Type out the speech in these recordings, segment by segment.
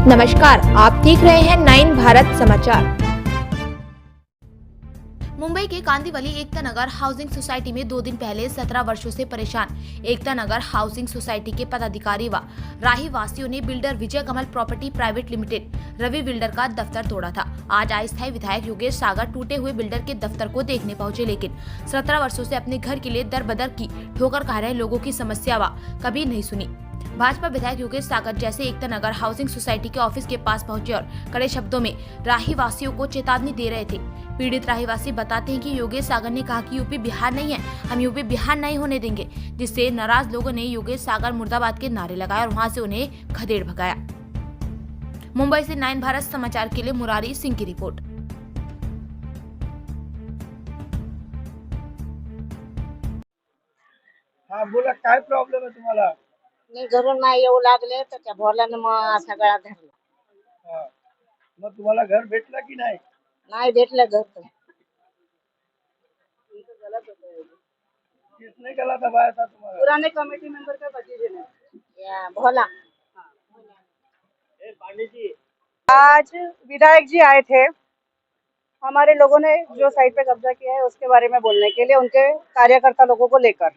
नमस्कार, आप देख रहे हैं 9 भारत समाचार। मुंबई के कांदिवली एकता नगर हाउसिंग सोसाइटी में 2 दिन पहले 17 वर्षों से परेशान एकता नगर हाउसिंग सोसाइटी के पदाधिकारी व राही वासियों ने builder Vijay Kamal property private limited Ravi builder का दफ्तर तोड़ा था। आज अस्थायी विधायक योगेश सागर टूटे हुए बिल्डर के दफ्तर को देखने पहुंचे, लेकिन 17 वर्षों से अपने घर के लिए दर बदर की ठोकर खा रहे लोगों की समस्या व कभी नहीं सुनी। भाजपा विधायक योगेश सागर जैसे एकता नगर हाउसिंग सोसाइटी के ऑफिस के पास पहुंचे और कड़े शब्दों में राही वासियों को चेतावनी दे रहे थे। पीड़ित राही वासी बताते हैं कि योगेश सागर ने कहा कि यूपी बिहार नहीं है, हम यूपी बिहार नहीं होने देंगे, जिससे नाराज लोगों ने योगेश सागर मुर्दाबाद के नारे लगाए और वहां से उन्हें खदेड़ भगाया। मुंबई से 9 भारत समाचार के लिए मुरारी सिंह की रिपोर्ट। हाँ बोला, काय प्रॉब्लेम आहे तुम्हाला? मी घरून नाही येऊ लागले तर त्या भोरल्यानं मग सगळा धरला. हाँ, मग तुम्हाला घर भेटला की नाही? नाही भेटलं घर तर. किसने गला दबाया था तुम्हाला? पुराने कमेटी मेंबर का भतीजे ने. या भोला. आज विधायक जी आए थे, हमारे लोगों ने जो साइट पे कब्जा किया है उसके बारे में बोलने के लिए, उनके कार्यकर्ता लोगों को लेकर।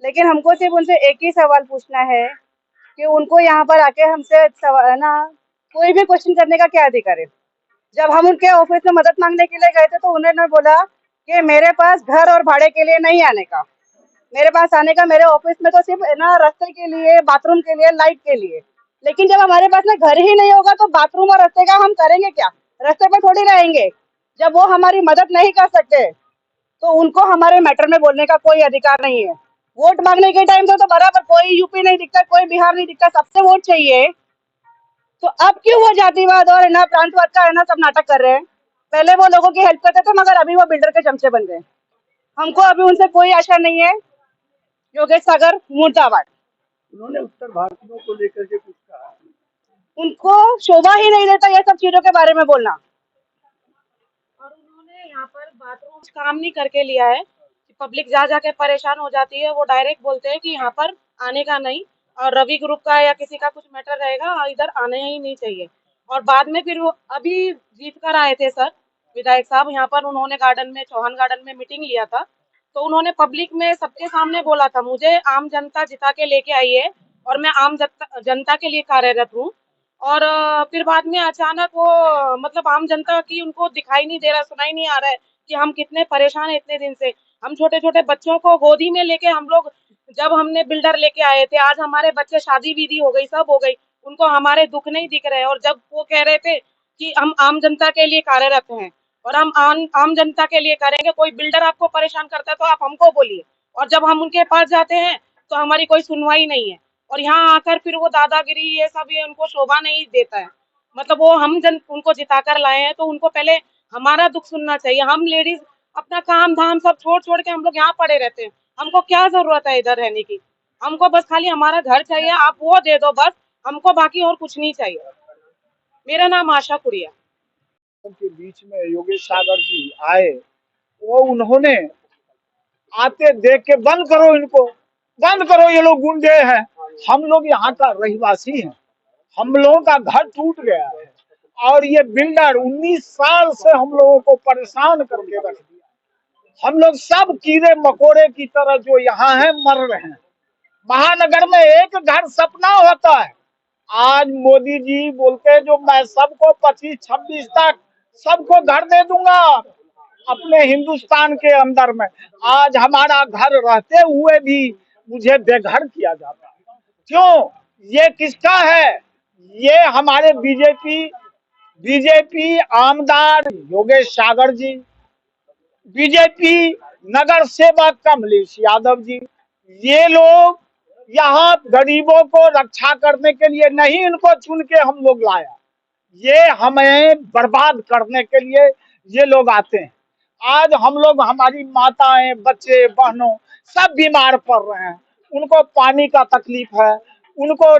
लेकिन हमको सिर्फ उनसे एक ही सवाल पूछना है कि उनको यहाँ पर आके हमसे ना कोई भी क्वेश्चन करने का क्या अधिकार है। जब हम उनके ऑफिस में मदद मांगने के लिए गए थे तो उन्होंने बोला कि मेरे पास घर और भाड़े के लिए नहीं आने का, मेरे पास आने का मेरे ऑफिस में तो सिर्फ ना रास्ते के लिए, बाथरूम के लिए, लाइट के लिए। लेकिन जब हमारे पास में घर ही नहीं होगा तो बाथरूम और रास्ते का हम करेंगे क्या? रास्ते पे थोड़ी रहेंगे। जब वो हमारी मदद नहीं कर सकते तो उनको हमारे मैटर में बोलने का कोई अधिकार नहीं है। वोट मांगने के टाइम तो बराबर कोई यूपी नहीं दिखता, कोई बिहार नहीं दिखता, सबसे वोट चाहिए। तो अब क्यों वो जातिवाद और ना प्रांतवाद का है ना सब नाटक कर रहे हैं? पहले वो लोगों की हेल्प करते थे, मगर अभी वो बिल्डर के चमचे बन गए। हमको अभी उनसे कोई आशा नहीं है। योगेश सागर मुर्दाबाद। उन्होंने उत्तर भारतीयों को लेकर के कुछ कहा? उनको शोभा ही नहीं देता ये सब चीजों के बारे में बोलना। और उन्होंने यहाँ पर बाथरूम काम नहीं करके लिया है। पब्लिक जा जाके परेशान हो जाती है। वो डायरेक्ट बोलते हैं कि यहाँ पर आने का नहीं, और रवि ग्रुप का या किसी का कुछ मैटर रहेगा इधर आने ही नहीं चाहिए। और बाद में फिर वो अभी जीत कर आए थे सर विधायक साहब यहाँ पर, उन्होंने गार्डन में, चौहान गार्डन में मीटिंग लिया था। तो उन्होंने पब्लिक में सबके सामने बोला था, मुझे आम जनता जिता के लेके आई है और मैं आम जनता के लिए कार्यरत हूँ। और फिर बाद में अचानक वो मतलब आम जनता की उनको दिखाई नहीं दे रहा, सुनाई नहीं आ रहा है कि हम कितने परेशान हैं इतने दिन से। हम छोटे छोटे बच्चों को गोदी में लेके हम लोग, जब हमने बिल्डर लेके आए थे, आज हमारे बच्चे शादी विधि हो गई, सब हो गई, उनको हमारे दुख नहीं दिख रहे। और जब वो कह रहे थे कि हम आम जनता के लिए कार्यरत हैं और हम आम जनता के लिए करेंगे, कोई बिल्डर आपको परेशान करता है तो आप हमको बोलिए। और जब हम उनके पास जाते हैं तो हमारी कोई सुनवाई नहीं है। और यहाँ आकर फिर वो दादागिरी ये सब, ये उनको शोभा नहीं देता है। मतलब वो उनको जिताकर लाए हैं तो उनको पहले हमारा दुख सुनना चाहिए। हम लेडीज अपना काम धाम सब छोड़ छोड़ के हम लोग यहाँ पड़े रहते हैं। हमको क्या जरूरत है इधर रहने की? हमको बस खाली हमारा घर चाहिए, आप वो दे दो बस, हमको बाकी और कुछ नहीं चाहिए। मेरा नाम आशा कुरिया। उनके बीच में योगेश सागर जी आए, वो उन्होंने आते देख के बंद करो इनको, बंद करो, ये लोग गुंडे हैं। हम लोग यहाँ का रहवासी हैं, हम लोगों का घर टूट गया है और ये बिल्डर 19 साल से हम लोगों को परेशान करके रख दिया। हम लोग सब कीड़े मकोड़े की तरह जो यहाँ है मर रहे हैं। महानगर में एक घर सपना होता है। आज मोदी जी बोलते हैं जो मैं सबको 25-26 तक सबको घर दे दूंगा अपने हिंदुस्तान के अंदर में। आज हमारा घर रहते हुए भी मुझे बेघर किया जाता है। क्यों? ये किसका है? ये हमारे बीजेपी आमदार योगेश सागर जी, बीजेपी नगर सेवक कमलेश यादव जी, ये लोग यहाँ गरीबों को रक्षा करने के लिए नहीं, इनको चुन के हम लोग लाया। ये हमें बर्बाद करने के लिए ये लोग आते हैं। आज हम लोग, हमारी माताएं, बच्चे, बहनों सब बीमार पड़ रहे हैं, उनको पानी का तकलीफ है। उनको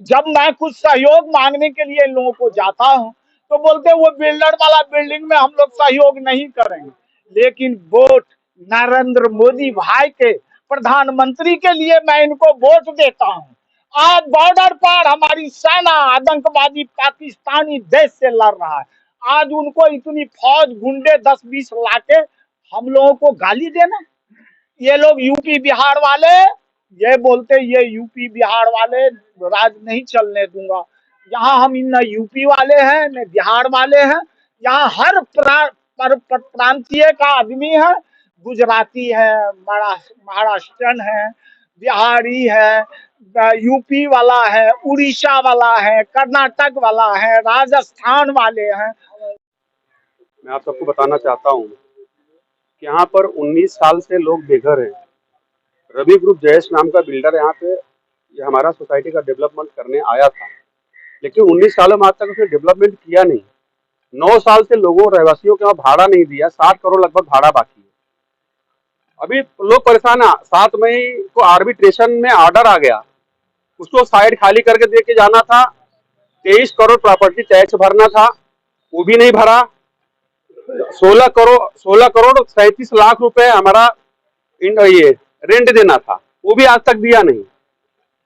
जब मैं कुछ सहयोग मांगने के लिए लोगों को जाता हूँ तो बोलते वो बिल्डर वाला बिल्डिंग में हम लोग सहयोग नहीं करेंगे। लेकिन वोट नरेंद्र मोदी भाई के, प्रधानमंत्री के लिए मैं इनको वोट देता हूँ आज बॉर्डर पर हमारी सेना आतंकवादी पाकिस्तानी देश से लड़ रहा है। आज उनको इतनी फौज गुंडे 10-20 लाके हम लोगों को गाली देना। ये लोग यूपी बिहार वाले ये बोलते ये यूपी बिहार वाले राज नहीं चलने दूंगा। यहाँ हम न यूपी वाले हैं न बिहार वाले हैं। यहाँ हर प्रांतीय का आदमी है। गुजराती है, महाराष्ट्रन है, बिहारी है, यूपी वाला है, उड़ीसा वाला है, कर्नाटक वाला है, राजस्थान वाले हैं। मैं आप सबको बताना चाहता हूँ कि यहाँ पर 19 साल से लोग बेघर हैं। रवि ग्रुप जयेश नाम का बिल्डर यहाँ पे ये हमारा सोसाइटी का डेवलपमेंट करने आया था, लेकिन 19 सालों में आज तक उसने डेवलपमेंट किया नहीं। 9 साल से लोगों रहवासियों के वहाँ भाड़ा नहीं दिया। 60 करोड़ लगभग भाड़ा बाकी है। अभी लोग परेशान है। 7 मई को आर्बिट्रेशन में ऑर्डर आ गया, उसको साइड खाली करके दे के जाना था। 23 करोड़ प्रॉपर्टी टैक्स भरना था, वो भी नहीं भरा। 16 करोड़ 37 लाख रुपए हमारा ये रेंट देना था, वो भी आज तक दिया नहीं।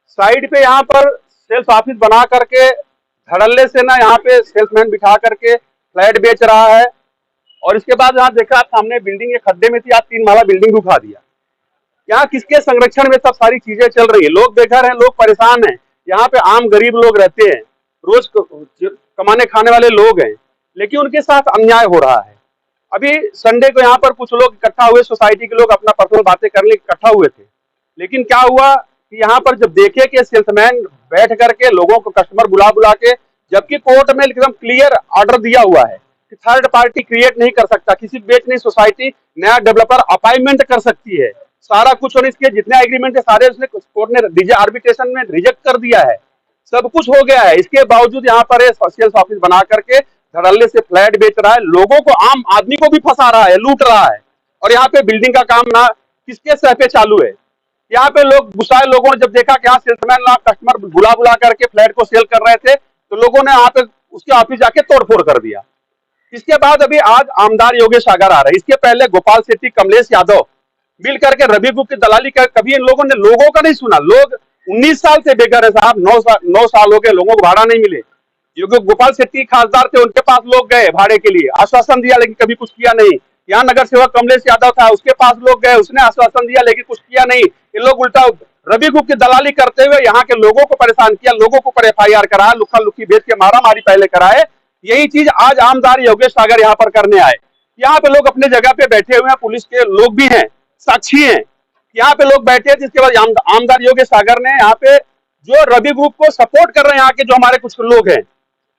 साइड पे यहाँ पर सेल्स ऑफिस बना करके धड़ल्ले से ना यहाँ पे सेल्समैन बिठा करके फ्लैट बेच रहा है। और इसके बाद यहाँ देखा सामने बिल्डिंग एक खड्डे में थी, आज 3 माला बिल्डिंग उठा दिया। यहाँ किसके संरक्षण में सब सारी चीजें चल रही है? लोग बेघर हैं, लोग परेशान हैं। यहाँ पे आम गरीब लोग रहते हैं, रोज कमाने खाने वाले लोग हैं, लेकिन उनके साथ अन्याय हो रहा है। अभी संडे को यहाँ पर कुछ लोग इकट्ठा हुए, सोसाइटी के लोग अपना पर्सनल बातें करने इकट्ठा हुए थे, लेकिन क्या हुआ कि यहाँ पर जब देखे कि सेल्समैन बैठ करके लोगों को कस्टमर बुला के, जबकि कोर्ट में एकदम क्लियर ऑर्डर दिया हुआ है कि थर्ड पार्टी क्रिएट नहीं कर सकता, किसी बेच नहीं सोसाइटी, नया डेवलपर अपॉइंटमेंट कर सकती है। सारा कुछ और इसके जितने एग्रीमेंट है सारे उसने कोर्ट ने आर्बिट्रेशन में रिजेक्ट कर दिया है। सब कुछ हो गया है, इसके बावजूद यहाँ पर सेल्स ऑफिस बना करके धड़ल्ले से फ्लैट बेच रहा है, लोगों को, आम आदमी को भी फंसा रहा है, लूट रहा है। और यहाँ पे बिल्डिंग का काम ना किसके सह पे चालू है? यहाँ पे लोग गुस्साए लोगों ने जब देखा कि यहाँ सेल्समैन कस्टमर बुला करके फ्लैट को सेल कर रहे थे, तो लोगों ने यहाँ पे उसके ऑफिस जाके तोड़फोड़ कर दिया। इसके बाद अभी आज आमदार योगेश सागर आ रहा है। इसके पहले गोपाल सेठी, कमलेश यादव मिल करके रवि ग्रुप की दलाली कर, कभी इन लोगों ने लोगों का नहीं सुना। लोग 19 साल से बेघर है साहब, 9 साल हो गए, लोगों को भाड़ा नहीं मिले। जो गोपाल सेठी खासदार थे, उनके पास लोग गए भाड़े के लिए, आश्वासन दिया लेकिन कभी कुछ किया नहीं। यहाँ नगर सेवक कमलेश यादव था, उसके पास लोग गए, उसने आश्वासन दिया लेकिन कुछ किया नहीं। ये लोग उल्टा रवि ग्रुप की दलाली करते हुए यहाँ के लोगों को परेशान किया, लोगों को पर FIR कराया, लुक्खा लुक्की बेच के मारा मारी पहले कराए। यही चीज आज आमदार योगेश सागर यहाँ पर करने आए। यहाँ पे लोग अपने जगह पे बैठे हुए हैं, पुलिस के लोग भी हैं, साक्षी हैं। यहाँ पे लोग बैठे हैं, जिसके बाद आमदार योगेश सागर ने यहाँ पे जो रवि ग्रुप को सपोर्ट कर रहे हैं, यहाँ के जो हमारे कुछ लोग हैं,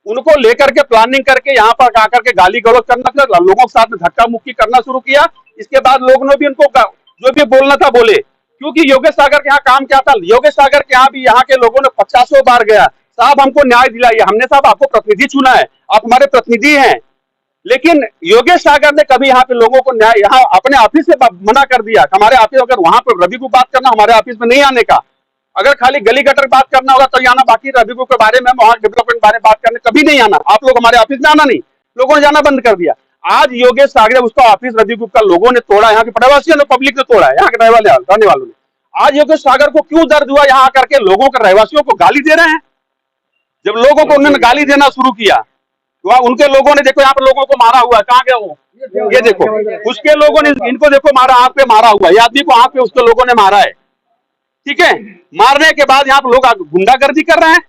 उनको लेकर के प्लानिंग करके यहाँ पर आकर के गाली गलौज करना, लोगों के साथ में धक्का मुक्की करना शुरू किया। इसके बाद लोगों ने भी उनको जो भी बोलना था बोले, क्योंकि योगेश सागर के यहाँ काम क्या था? योगेश सागर के यहाँ भी यहाँ के लोगों ने 50 बार गया, साहब हमको न्याय दिलाइए, हमने साहब आपको प्रतिनिधि चुना है, आप हमारे प्रतिनिधि हैं। लेकिन योगेश सागर ने कभी यहाँ पे लोगों को न्याय, यहाँ अपने ऑफिस से मना कर दिया। हमारे ऑफिस, अगर वहां पर रवि को बात करना, हमारे ऑफिस में नहीं आने का। अगर खाली गली गटर बात करना होगा तो आना, बाकी रवि के बारे में, वहां डेवलपमेंट बारे में बात करने कभी नहीं आना। आप लोग हमारे ऑफिस में आना नहीं, लोगों ने जाना बंद कर दिया। आज योगेश सागर, उसका ऑफिस रवि ग्रुप का लोगों ने तोड़ा, यहाँ के प्रवासियों ने, पब्लिक ने तोड़ा है, यहाँ के रहने वालों ने। आज योगेश सागर को क्यों दर्द हुआ? यहाँ आकर के लोगों के रहवासियों को गाली दे रहे हैं। जब लोगों को उन्होंने गाली देना शुरू किया, तो उनके लोगों ने, देखो यहाँ पर लोगों को मारा हुआ है, कहाँ गया वो? ये देखो, उसके लोगों ने इनको देखो मारा, आंख पे मारा हुआ है, आदमी को आंख पे उसके लोगों ने मारा है। ठीक है, मारने के बाद यहाँ पर लोग गुंडागर्दी कर रहे हैं।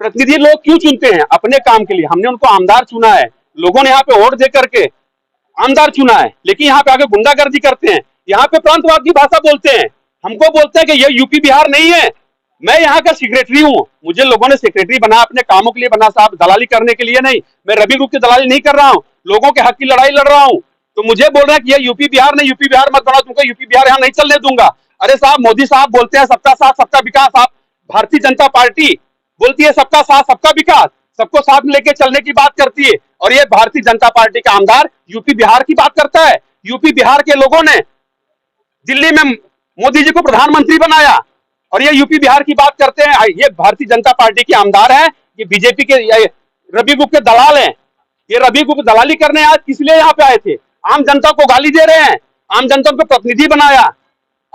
प्रतिनिधि लोग क्यों चुनते हैं? अपने काम के लिए। हमने उनको आमदार चुना है, लोगों ने यहाँ पे वोट दे करके आमदार चुना है, लेकिन यहाँ पे आगे गुंडागर्दी करते हैं, यहाँ पे प्रांतवाद की भाषा बोलते हैं, हमको बोलते हैं कि ये यूपी बिहार नहीं है। मैं यहाँ का सेक्रेटरी हूँ, मुझे लोगों ने सेक्रेटरी बना, अपने कामों के लिए बना साहब, दलाली करने के लिए नहीं। मैं रवि ग्रुप की दलाली नहीं कर रहा हूँ, लोगों के हक की लड़ाई लड़ रहा हूँ। तो मुझे बोल रहे हैं कि ये यूपी बिहार नहीं, यूपी बिहार मत बनाओ, तुमको यूपी बिहार यहाँ नहीं चलने दूंगा। अरे साहब, मोदी साहब बोलते हैं सबका साथ सबका विकास, आप भारतीय जनता पार्टी बोलती है सबका साथ सबका विकास, सबको साथ में लेके चलने की बात करती है, और ये भारतीय जनता पार्टी का आमदार यूपी बिहार की बात करता है। यूपी बिहार के लोगों ने दिल्ली में मोदी जी को प्रधानमंत्री बनाया, और ये यूपी बिहार की बात करते हैं। ये भारतीय जनता पार्टी के आमदार है, ये बीजेपी के रवि ग्रुप के दलाल हैं। ये रवि ग्रुप दलाली करने आज किस लिए यहाँ पे आए थे? आम जनता को गाली दे रहे हैं, आम जनता को प्रतिनिधि बनाया।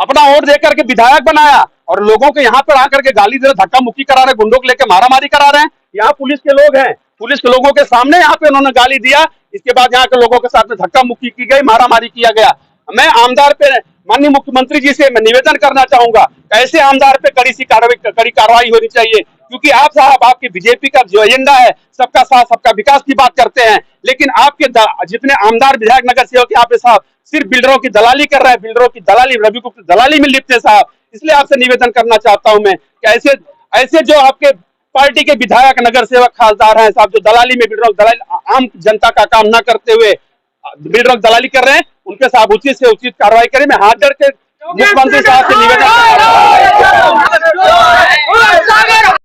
अपना वोट दे करके विधायक बनाया और लोगों को यहाँ पर आकर के गाली दे रहे, धक्का मुक्की करा रहे, गुंडों को लेकर मारामारी करा रहे हैं। यहाँ पुलिस के लोग हैं, पुलिस के लोगों के सामने यहाँ पे उन्होंने गाली दिया। इसके बाद यहाँ के लोगों के साथ में धक्का मुक्की की गई, मारामारी किया गया। मैं आमदार पे, माननीय मुख्यमंत्री जी से मैं निवेदन करना चाहूंगा, ऐसे आमदार पे कड़ी कार्रवाई होनी चाहिए, क्योंकि आप साहब, आपके बीजेपी का जो एजेंडा है सबका साथ सबका विकास की बात करते हैं, लेकिन आपके जितने आमदार विधायक नगर सेवक यहाँ पे साहब सिर्फ बिल्डरों की दलाली कर रहे हैं, बिल्डरों की दलाली, रवि गुप्ता दलाली में लिप्त है साहब। इसलिए आपसे निवेदन करना चाहता हूं मैं कि ऐसे जो आपके पार्टी के विधायक नगर सेवक खासदार हैं साहब, जो दलाली में बिल्डरों दलाली, आम जनता का काम न करते हुए बिल्डरों दलाली कर रहे हैं, उनके साथ उचित से उचित कार्रवाई करें। मैं हाथ जोड़ के मुख्यमंत्री साहब से निवेदन